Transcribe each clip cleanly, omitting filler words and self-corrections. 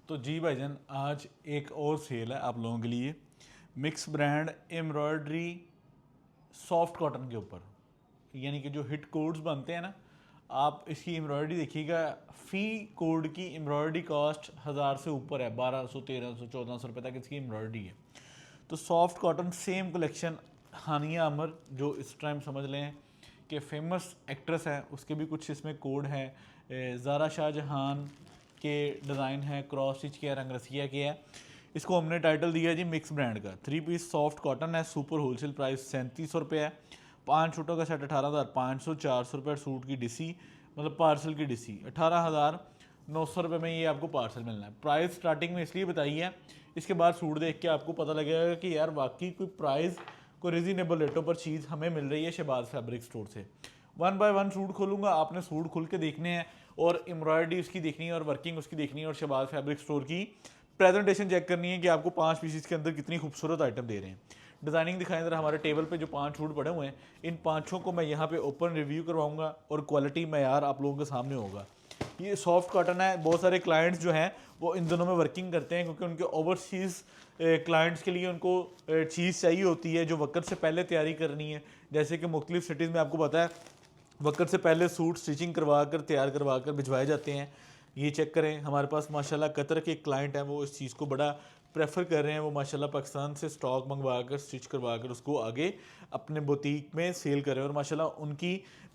तो जी भाईजान, आज एक और सेल है आप लोगों के लिए। Mix brand embroidery soft cotton के ऊपर, यानी कि जो हिट कोड्स बनते हैं ना, आप इसकी एम्ब्रॉयडरी देखिएगा। फ़ी कोड की एम्ब्रॉयडरी कॉस्ट 1000 से ऊपर है, 1200 1300 1400 रुपये तक इसकी एम्ब्रॉयडरी है। तो सॉफ्ट कॉटन सेम कलेक्शन हानिया अमर, जो इस टाइम समझ लें कि फेमस एक्ट्रेस है, उसके भी कुछ इसमें कोड हैं। ज़ारा शाहजहान के डिज़ाइन है, क्रॉस स्टिच किया, रंग रसिया किया है। इसको हमने टाइटल दिया जी मिक्स ब्रांड का। 3 पीस सॉफ्ट कॉटन है, सुपर होलसेल प्राइस 3700 रुपये है। 5 सूटों का सेट 18,500, 400 रुपये सूट की डिसी, मतलब पार्सल की डिसी। 18,900 रुपये में ये आपको पार्सल मिलना है। प्राइस स्टार्टिंग में इसलिए बताई है, इसके बाद सूट देख के आपको पता लगेगा कि यार वाकई कोई प्राइस को रिजनेबल रेटों पर चीज़ हमें मिल रही है शहबाज फैब्रिक स्टोर से। 1 बाय 1 सूट खोलूँगा, आपने सूट खुल के देखने हैं और एम्ब्रॉयडरी उसकी देखनी है और वर्किंग उसकी देखनी है और शहबाज फैब्रिक स्टोर की प्रेजेंटेशन चेक करनी है कि आपको 5 पीसेस के अंदर कितनी खूबसूरत आइटम दे रहे हैं। डिज़ाइनिंग दिखाएं ज़रा। हमारे टेबल पे जो 5 सूट पड़े हुए हैं, इन 5 को मैं यहाँ पे ओपन रिव्यू करवाऊँगा और क्वालिटी मयार आप लोगों के सामने होगा। ये सॉफ्ट कॉटन है। बहुत सारे क्लाइंट्स जो हैं वो इन दिनों में वर्किंग करते हैं, क्योंकि उनके ओवरसीज़ क्लाइंट्स के लिए उनको चीज़ चाहिए होती है जो वक्त से पहले तैयारी करनी है। जैसे कि मुख्तलिफ सिटीज़ में आपको पता है वक्त से पहले सूट स्टिचिंग करवा कर तैयार करवा कर भिजवाए जाते हैं। ये चेक करें, हमारे पास माशाल्लाह कतर के क्लाइंट हैं, वो इस चीज़ को बड़ा प्रेफर कर रहे हैं। वो माशाल्लाह पाकिस्तान से स्टॉक मंगवा कर स्टिच करवा कर उसको आगे अपने बुटीक में सेल कर रहे हैं। और माशाल्लाह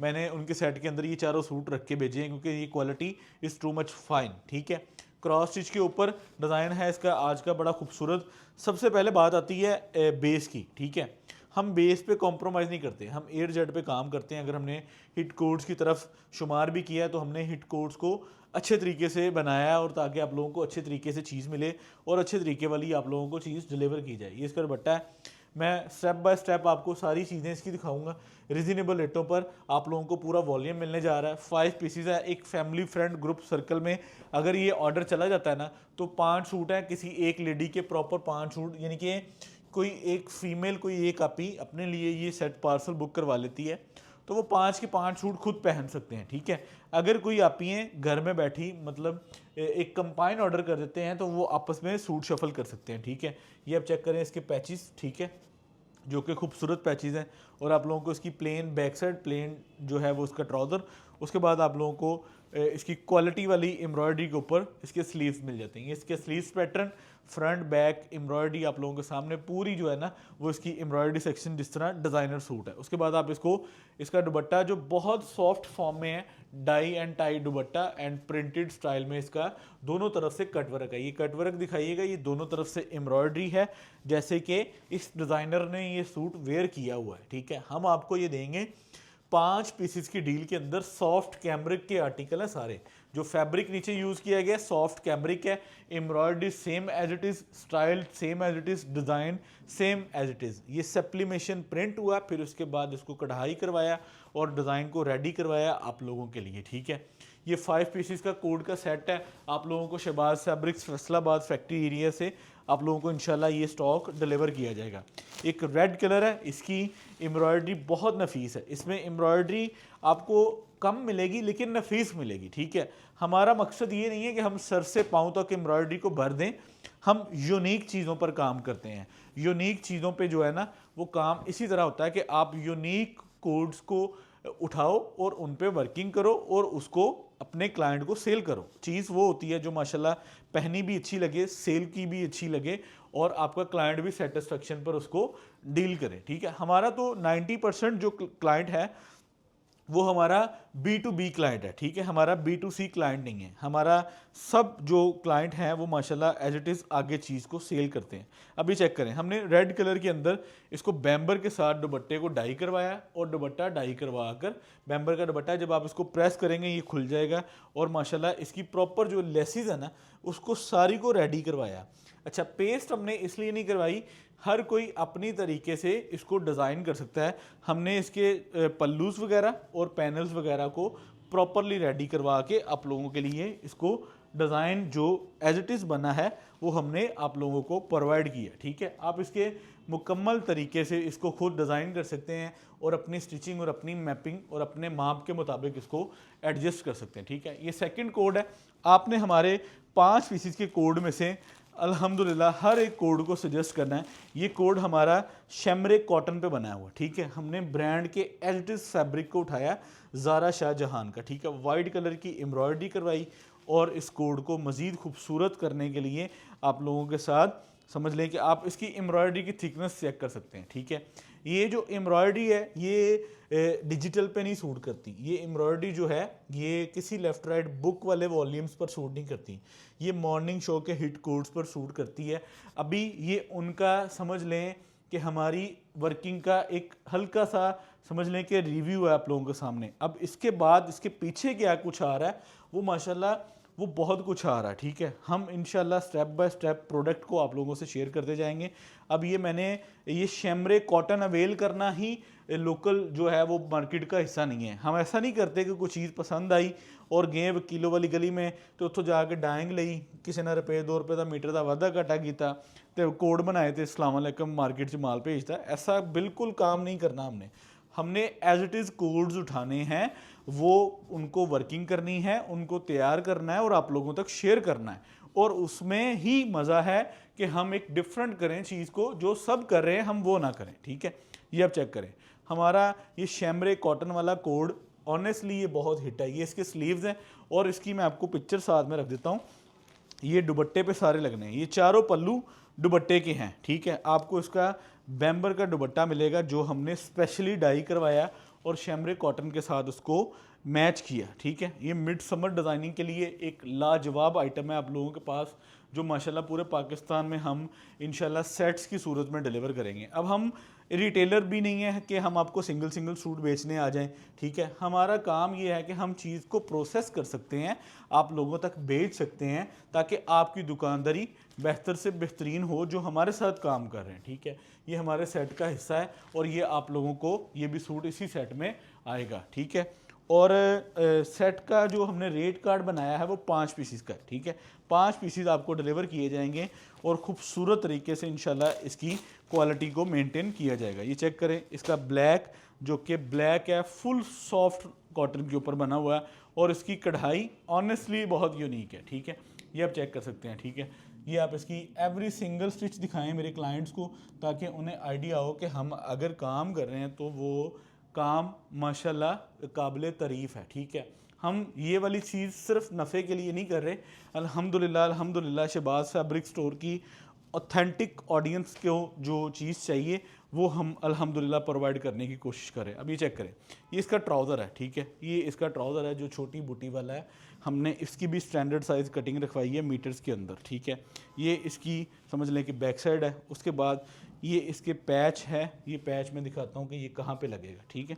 मैंने उनके सेट के अंदर ये चारों सूट रख के भेजे हैं, क्योंकि ये quality is too much fine. ठीक है, क्रॉस स्टिच के ऊपर डिज़ाइन है इसका आज का बड़ा खूबसूरत। सबसे पहले बात आती है बेस की। ठीक है, हम बेस पे कॉम्प्रोमाइज़ नहीं करते, हम ए टू जेड पे काम करते हैं। अगर हमने हिट कोड्स की तरफ शुमार भी किया तो हमने हिट कोड्स को अच्छे तरीके से बनाया, और ताकि आप लोगों को अच्छे तरीके से चीज़ मिले और अच्छे तरीके वाली आप लोगों को चीज़ डिलीवर की जाए। ये इसका दुपट्टा है। मैं स्टेप बाय स्टेप आपको सारी चीज़ें इसकी दिखाऊंगा। रिजनेबल रेटों पर आप लोगों को पूरा वॉल्यूम मिलने जा रहा है। 5 पीसीज है। एक फैमिली फ्रेंड ग्रुप सर्कल में अगर ये ऑर्डर चला जाता है ना, तो 5 सूट है किसी एक लेडी के, प्रॉपर 5 सूट, यानी कि कोई एक फीमेल कोई एक आपी अपने लिए ये सेट पार्सल बुक करवा लेती है, तो वो 5 के 5 सूट खुद पहन सकते हैं। ठीक है, अगर कोई आपियाँ घर में बैठी मतलब एक कंबाइन ऑर्डर कर देते हैं तो वो आपस में सूट शफल कर सकते हैं। ठीक है, ये आप चेक करें इसके पैचेस। ठीक है, जो कि खूबसूरत पैचेस हैं। और आप लोगों को इसकी प्लेन बैक साइड, प्लेन जो है वो उसका ट्राउज़र। उसके बाद आप लोगों को इसकी क्वालिटी वाली एम्ब्रॉयडरी के ऊपर इसके स्लीव्स मिल जाते हैं। इसके sleeves pattern, front back embroidery आप लोगों के सामने पूरी जो है ना वो इसकी एम्ब्रॉयडरी सेक्शन जिस तरह डिज़ाइनर सूट है। उसके बाद आप इसका दुपट्टा जो बहुत सॉफ्ट फॉर्म में है, dye and tie dupatta and printed style में इसका दोनों तरफ से कटवर्क है। ये कटवर्क दिखाइएगा, ये दोनों तरफ से एम्ब्रॉयडरी है, जैसे कि इस डिज़ाइनर ने ये सूट वेयर किया हुआ है। ठीक है, हम आपको ये देंगे 5 पीसेस की डील के अंदर। सॉफ्ट कैमरिक के आर्टिकल है सारे। जो फैब्रिक नीचे यूज़ किया गया सॉफ्ट कैमरिक है। Embroidery same as it is, style same as it is, design same as it is. ये सप्लीमेशन प्रिंट हुआ, फिर उसके बाद इसको कढ़ाई करवाया और डिज़ाइन को रेडी करवाया आप लोगों के लिए। ठीक है, ये 5 पीसेस का कोड का सेट है। आप लोगों को Shahbaz fabrics Faisalabad factory area से आप लोगों को इंशाल्लाह ये स्टॉक डिलीवर किया जाएगा। एक रेड कलर है, इसकी एम्ब्रॉयडरी बहुत नफीस है। इसमें एम्ब्रॉयडरी आपको कम मिलेगी लेकिन नफीस मिलेगी। ठीक है, हमारा मकसद ये नहीं है कि हम सर से पाँव तक एम्ब्रॉयडरी को भर दें, हम यूनिक चीज़ों पर काम करते हैं। यूनिक चीज़ों पे जो है ना वो काम इसी तरह होता है कि आप यूनिक कोड्स को उठाओ और उन पे वर्किंग करो और उसको अपने क्लाइंट को सेल करो। चीज़ वो होती है जो माशाल्लाह पहनी भी अच्छी लगे, सेल की भी अच्छी लगे और आपका क्लाइंट भी सेटिस्फेक्शन पर उसको डील करे। ठीक है, हमारा तो 90% जो क्लाइंट है वो हमारा B2B क्लाइंट है। ठीक है, हमारा B2C क्लाइंट नहीं है। हमारा सब जो क्लाइंट हैं वो माशाल्लाह एज इट इज़ आगे चीज़ को सेल करते हैं। अभी चेक करें, हमने रेड कलर के अंदर इसको बैम्बर के साथ दुपट्टे को डाई करवाया और दुपट्टा डाई करवा कर बैम्बर का दुपट्टा जब आप इसको प्रेस करेंगे ये खुल जाएगा। और माशाल्लाह इसकी प्रॉपर जो लेसिस है ना उसको सारी को रेडी करवाया। अच्छा, पेस्ट हमने इसलिए नहीं करवाई, हर कोई अपनी तरीके से इसको डिज़ाइन कर सकता है। हमने इसके पल्लूस वगैरह और पैनल्स वगैरह को प्रॉपरली रेडी करवा के आप लोगों के लिए इसको डिज़ाइन जो एज इट इज़ बना है वो हमने आप लोगों को प्रोवाइड किया। ठीक है, आप इसके मुकम्मल तरीके से इसको खुद डिज़ाइन कर सकते हैं और अपनी स्टिचिंग और अपनी मैपिंग और अपने माप के मुताबिक इसको एडजस्ट कर सकते हैं। ठीक है, ये सेकंड कोड है। आपने हमारे 5 पीसीस के कोड में से अल्हम्दुलिल्लाह हर एक कोड को सजेस्ट करना है। ये कोड हमारा शैमरेक कॉटन पे बनाया हुआ, ठीक है। हमने ब्रांड के एज इट इज फैब्रिक को उठाया, ज़ारा शाहजहान का, ठीक है। वाइट कलर की एम्ब्रॉयडरी करवाई और इस कोड को मज़ीद खूबसूरत करने के लिए आप लोगों के साथ समझ लें कि आप इसकी एम्ब्रॉयडरी की थिकनेस चेक कर सकते हैं, ठीक है। ये जो एम्ब्रॉयडरी है ये डिजिटल पे नहीं सूट करती। ये एम्ब्रॉयडरी जो है ये किसी लेफ़्ट राइट बुक वाले वॉल्यूम्स पर सूट नहीं करती, ये मॉर्निंग शो के हिट कोड्स पर सूट करती है। अभी ये उनका समझ लें कि हमारी वर्किंग का एक हल्का सा समझ लें कि रिव्यू है आप लोगों के सामने। अब इसके बाद इसके पीछे क्या कुछ आ रहा है वो माशाल्लाह वो बहुत कुछ आ रहा है, ठीक है। हम इंशाल्लाह स्टेप बाय स्टेप प्रोडक्ट को आप लोगों से शेयर करते जाएंगे। अब ये मैंने ये शैमरेक कॉटन अवेल करना ही लोकल जो है वो मार्केट का हिस्सा नहीं है। हम ऐसा नहीं करते कि कोई चीज़ पसंद आई और गए वकीलों वाली गली में तो उत्थों जाके डाइंग लई, किसी ने ₹2 का मीटर का वाधा घाटा किया तो कोड बनाए थे अस्सलाम वालेकुम मार्केट से माल भेजता। ऐसा बिल्कुल काम नहीं करना हमने एज इट इज़ कोड्स उठाने हैं, वो उनको वर्किंग करनी है, उनको तैयार करना है और आप लोगों तक शेयर करना है। और उसमें ही मज़ा है कि हम एक डिफरेंट करें चीज़ को, जो सब कर रहे हैं हम वो ना करें, ठीक है। ये आप चेक करें, हमारा ये शैमरेक कॉटन वाला कोड ऑनेस्टली ये बहुत हिट है। ये इसके स्लीव्स हैं और इसकी मैं आपको पिक्चर साथ में रख देता हूँ। ये दुपट्टे पे सारे लगने हैं, ये चारों पल्लू दुपट्टे के हैं, ठीक है। आपको इसका बैम्बर का दुपट्टा मिलेगा जो हमने स्पेशली डाई करवाया और शैमरेक कॉटन के साथ उसको मैच किया, ठीक है। ये मिड समर डिज़ाइनिंग के लिए एक लाजवाब आइटम है आप लोगों के पास, जो माशाल्लाह पूरे पाकिस्तान में हम इंशाल्लाह सेट्स की सूरत में डिलीवर करेंगे। अब हम रिटेलर भी नहीं है कि हम आपको सिंगल सिंगल सूट बेचने आ जाएं, ठीक है। हमारा काम ये है कि हम चीज़ को प्रोसेस कर सकते हैं, आप लोगों तक बेच सकते हैं, ताकि आपकी दुकानदारी बेहतर से बेहतरीन हो जो हमारे साथ काम कर रहे हैं, ठीक है। ये हमारे सेट का हिस्सा है और ये आप लोगों को ये भी सूट इसी सेट में आएगा, ठीक है। और सेट का जो हमने रेट कार्ड बनाया है वो 5 पीसीस का है, ठीक है। 5 पीसीस आपको डिलीवर किए जाएंगे और खूबसूरत तरीके से इंशाल्लाह इसकी क्वालिटी को मेंटेन किया जाएगा। ये चेक करें, इसका ब्लैक जो कि ब्लैक है, फुल सॉफ्ट कॉटन के ऊपर बना हुआ है और इसकी कढ़ाई ऑनेस्टली बहुत यूनिक है, ठीक है। ये आप चेक कर सकते हैं, ठीक है। ये आप इसकी एवरी सिंगल स्टिच दिखाएं मेरे क्लाइंट्स को, ताकि उन्हें आइडिया हो कि हम अगर काम कर रहे हैं तो वो काम माशाल्लाह काबिल तारीफ़ है, ठीक है। हम ये वाली चीज़ सिर्फ नफ़े के लिए नहीं कर रहे। अल्हम्दुलिल्लाह शहबाज फैब्रिक स्टोर की ऑथेंटिक ऑडियंस को जो चीज़ चाहिए वो हम अल्हम्दुलिल्लाह प्रोवाइड करने की कोशिश करें। अब ये चेक करें, ये इसका ट्राउज़र है, ठीक है। ये इसका ट्राउज़र है जो छोटी बूटी वाला है, हमने इसकी भी स्टैंडर्ड साइज़ कटिंग रखवाई है मीटर्स के अंदर, ठीक है। ये इसकी समझ लें कि बैक साइड है। उसके बाद ये इसके पैच है, ये पैच मैं दिखाता हूँ कि ये कहाँ पे लगेगा, ठीक है।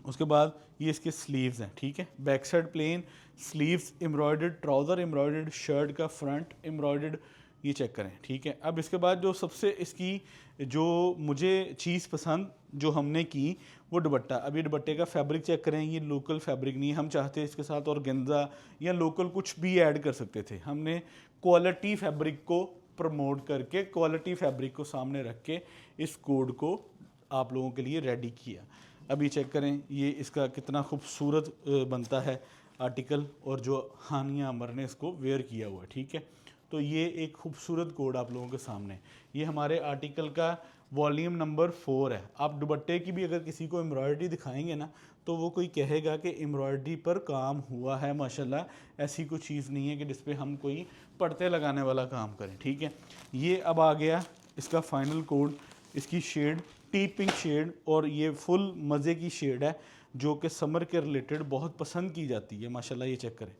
उसके बाद ये इसके स्लीव्स हैं, ठीक है। Back side plain, sleeves embroidered, trouser embroidered, shirt का फ्रंट एम्ब्रॉयडर्ड, ये चेक करें, ठीक है। अब इसके बाद जो सबसे इसकी जो मुझे चीज़ पसंद जो हमने की वो दुपट्टा। अब ये दुपट्टे का फैब्रिक चेक करें, ये लोकल फैब्रिक नहीं है, हम चाहते इसके साथ और गेंजा या लोकल कुछ भी ऐड कर सकते थे। हमने क्वालिटी फैब्रिक को प्रमोट करके, क्वालिटी फैब्रिक को सामने रख के इस कोड को आप लोगों के लिए रेडी किया। अब ये चेक करें, ये इसका कितना खूबसूरत बनता है आर्टिकल, और जो हानिया अमर ने इसको वेयर किया हुआ है, ठीक है। तो ये एक खूबसूरत कोड आप लोगों के सामने, ये हमारे आर्टिकल का वॉल्यूम नंबर 4 है। आप दुपट्टे की भी अगर किसी को एम्ब्रॉयडरी दिखाएंगे ना तो वो कोई कहेगा कि एम्ब्रॉयडरी पर काम हुआ है माशाल्लाह। ऐसी कोई चीज़ नहीं है कि जिस पे हम कोई पर्दे लगाने वाला काम करें, ठीक है। ये अब आ गया इसका फाइनल कोड, इसकी शेड टी पिंक शेड, और ये फुल मज़े की शेड है जो कि समर के रिलेटेड बहुत पसंद की जाती है माशाल्लाह। ये चेक करें,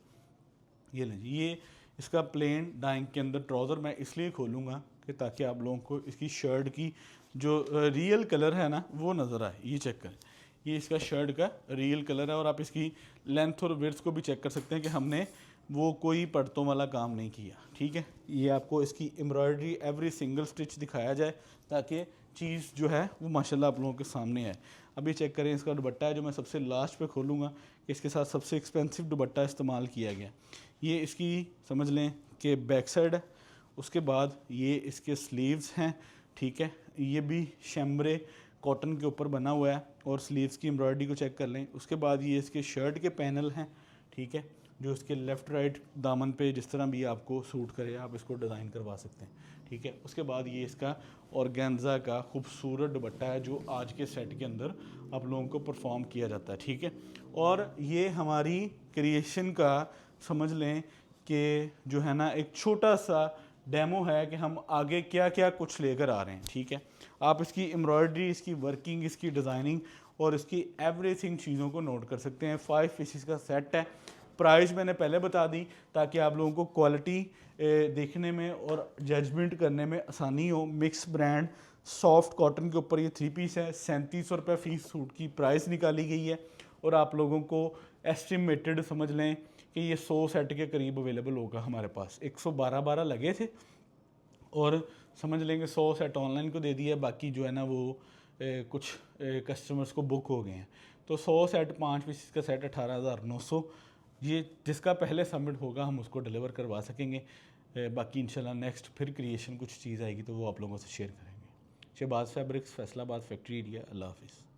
ये लें, ये इसका प्लेन डाइंग के अंदर ट्राउज़र मैं इसलिए खोलूँगा कि ताकि आप लोगों को इसकी शर्ट की जो रियल कलर है ना वो नज़र आए। ये चेक करें, ये इसका शर्ट का रियल कलर है, और आप इसकी लेंथ और विड्थ को भी चेक कर सकते हैं कि हमने वो कोई पर्तों वाला काम नहीं किया, ठीक है। ये आपको इसकी एम्ब्रॉयडरी एवरी सिंगल स्टिच दिखाया जाए ताकि चीज़ जो है वो माशाल्लाह आप लोगों के सामने है। अब ये चेक करें, इसका दुपट्टा है जो मैं सबसे लास्ट पे खोलूँगा कि इसके साथ सबसे एक्सपेंसिव दुपट्टा इस्तेमाल किया गया। ये इसकी समझ लें कि बैक साइड है। उसके बाद ये इसके स्लीव्स हैं, ठीक है। ये भी शैमरे कॉटन के ऊपर बना हुआ है और स्लीव्स की एम्ब्रॉयडरी को चेक कर लें। उसके बाद ये इसके शर्ट के पैनल हैं, ठीक है, जो इसके लेफ़्ट राइट दामन पे जिस तरह भी आपको सूट करे आप इसको डिज़ाइन करवा सकते हैं, ठीक है। उसके बाद ये इसका ऑर्गेन्जा का खूबसूरत दुपट्टा है जो आज के सेट के अंदर आप लोगों को परफॉर्म किया जाता है, ठीक है। और ये हमारी क्रिएशन का समझ लें कि जो है ना एक छोटा सा डेमो है कि हम आगे क्या क्या कुछ लेकर आ रहे हैं, ठीक है। आप इसकी एम्ब्रॉयडरी, इसकी वर्किंग, इसकी डिज़ाइनिंग और इसकी एवरीथिंग चीज़ों को नोट कर सकते हैं। 5 पीसेस का सेट है। प्राइस मैंने पहले बता दी ताकि आप लोगों को क्वालिटी देखने में और जजमेंट करने में आसानी हो। मिक्स ब्रांड सॉफ्ट कॉटन के ऊपर ये 3 पीस है। 3700 रुपये फीस सूट की प्राइस निकाली गई है और आप लोगों को एस्टिमेटेड समझ लें कि ये 100 सेट के करीब अवेलेबल होगा हमारे पास। 112 लगे थे और समझ लेंगे 100 सेट ऑनलाइन को दे दिया, बाकी जो है ना वो कुछ कस्टमर्स को बुक हो गए हैं। तो 100 सेट 5 पीस का सेट 18,900, ये जिसका पहले सबमिट होगा हम उसको डिलीवर करवा सकेंगे। बाकी इंशाल्लाह नेक्स्ट फिर क्रिएशन कुछ चीज़ आएगी तो वो आप लोगों से शेयर करेंगे। Shahbaz fabrics, Faisalabad factory area. अल्लाह हाफिज़।